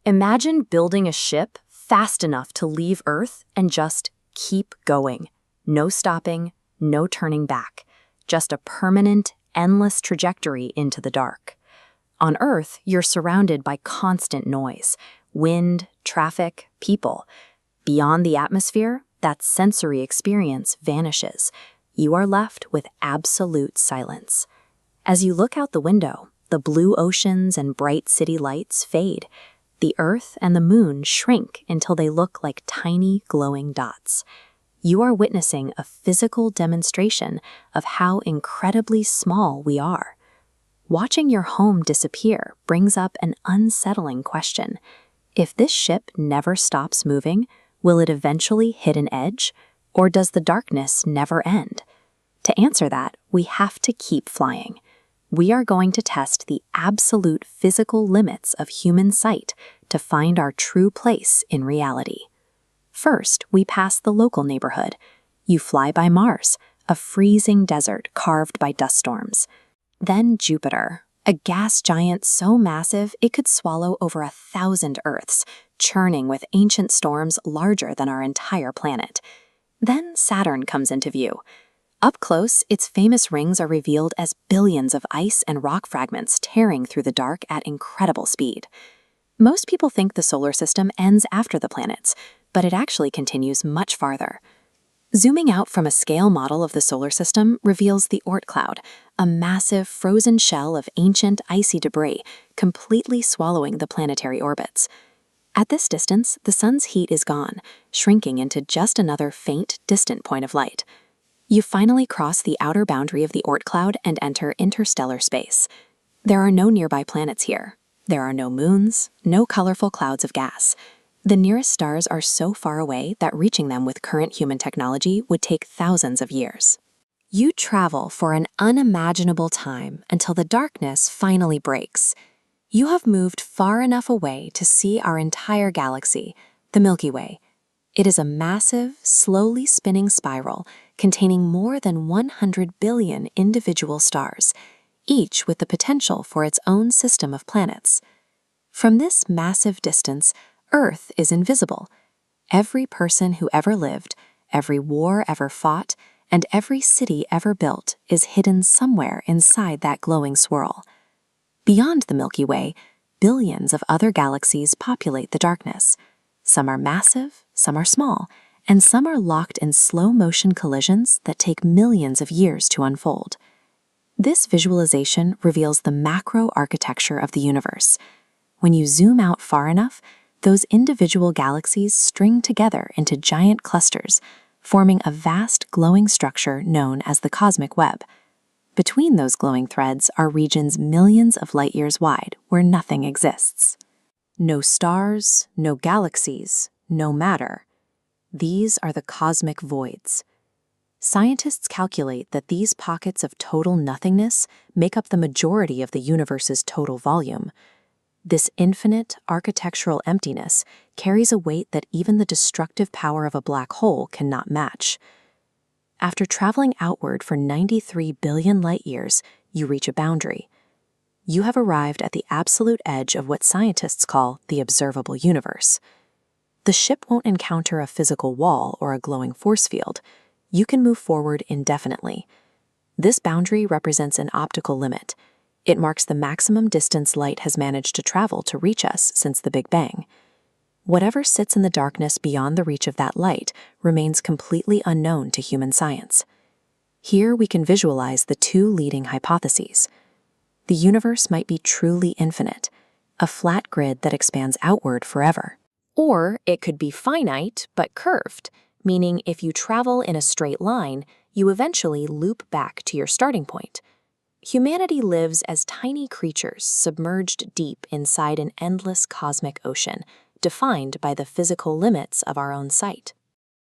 Imagine building a ship fast enough to leave Earth and just keep going. No stopping, no turning back. Just a permanent, endless trajectory into the dark. On Earth, you're surrounded by constant noise, wind, traffic, people. Beyond the atmosphere, that sensory experience vanishes. You are left with absolute silence. As you look out the window, the blue oceans and bright city lights fade. The Earth and the Moon shrink until they look like tiny glowing dots. You are witnessing a physical demonstration of how incredibly small we are. Watching your home disappear brings up an unsettling question. If this ship never stops moving, will it eventually hit an edge, or does the darkness never end? To answer that, we have to keep flying. We are going to test the absolute physical limits of human sight to find our true place in reality. First, we pass the local neighborhood. You fly by Mars, a freezing desert carved by dust storms. Then Jupiter, a gas giant so massive it could swallow over 1,000 Earths, churning with ancient storms larger than our entire planet. Then Saturn comes into view. Up close, its famous rings are revealed as billions of ice and rock fragments tearing through the dark at incredible speed. Most people think the solar system ends after the planets, but it actually continues much farther. Zooming out from a scale model of the solar system reveals the Oort cloud, a massive frozen shell of ancient icy debris completely swallowing the planetary orbits. At this distance, the sun's heat is gone, shrinking into just another faint, distant point of light. You finally cross the outer boundary of the Oort cloud and enter interstellar space. There are no nearby planets here. There are no moons, no colorful clouds of gas. The nearest stars are so far away that reaching them with current human technology would take thousands of years. You travel for an unimaginable time until the darkness finally breaks. You have moved far enough away to see our entire galaxy, the Milky Way. It is a massive, slowly spinning spiral containing more than 100 billion individual stars, each with the potential for its own system of planets. From this massive distance, Earth is invisible. Every person who ever lived, every war ever fought, and every city ever built is hidden somewhere inside that glowing swirl. Beyond the Milky Way, billions of other galaxies populate the darkness. Some are massive, some are small, and some are locked in slow-motion collisions that take millions of years to unfold. This visualization reveals the macro architecture of the universe. When you zoom out far enough, those individual galaxies string together into giant clusters, forming a vast glowing structure known as the cosmic web. Between those glowing threads are regions millions of light years wide where nothing exists. No stars, no galaxies, no matter. These are the cosmic voids. Scientists calculate that these pockets of total nothingness make up the majority of the universe's total volume. This infinite architectural emptiness carries a weight that even the destructive power of a black hole cannot match. After traveling outward for 93 billion light years, you reach a boundary. You have arrived at the absolute edge of what scientists call the observable universe. The ship won't encounter a physical wall or a glowing force field. You can move forward indefinitely. This boundary represents an optical limit. It marks the maximum distance light has managed to travel to reach us since the Big Bang. Whatever sits in the darkness beyond the reach of that light remains completely unknown to human science. Here we can visualize the two leading hypotheses. The universe might be truly infinite, a flat grid that expands outward forever. Or it could be finite but curved, meaning if you travel in a straight line, you eventually loop back to your starting point. Humanity lives as tiny creatures submerged deep inside an endless cosmic ocean, defined by the physical limits of our own sight.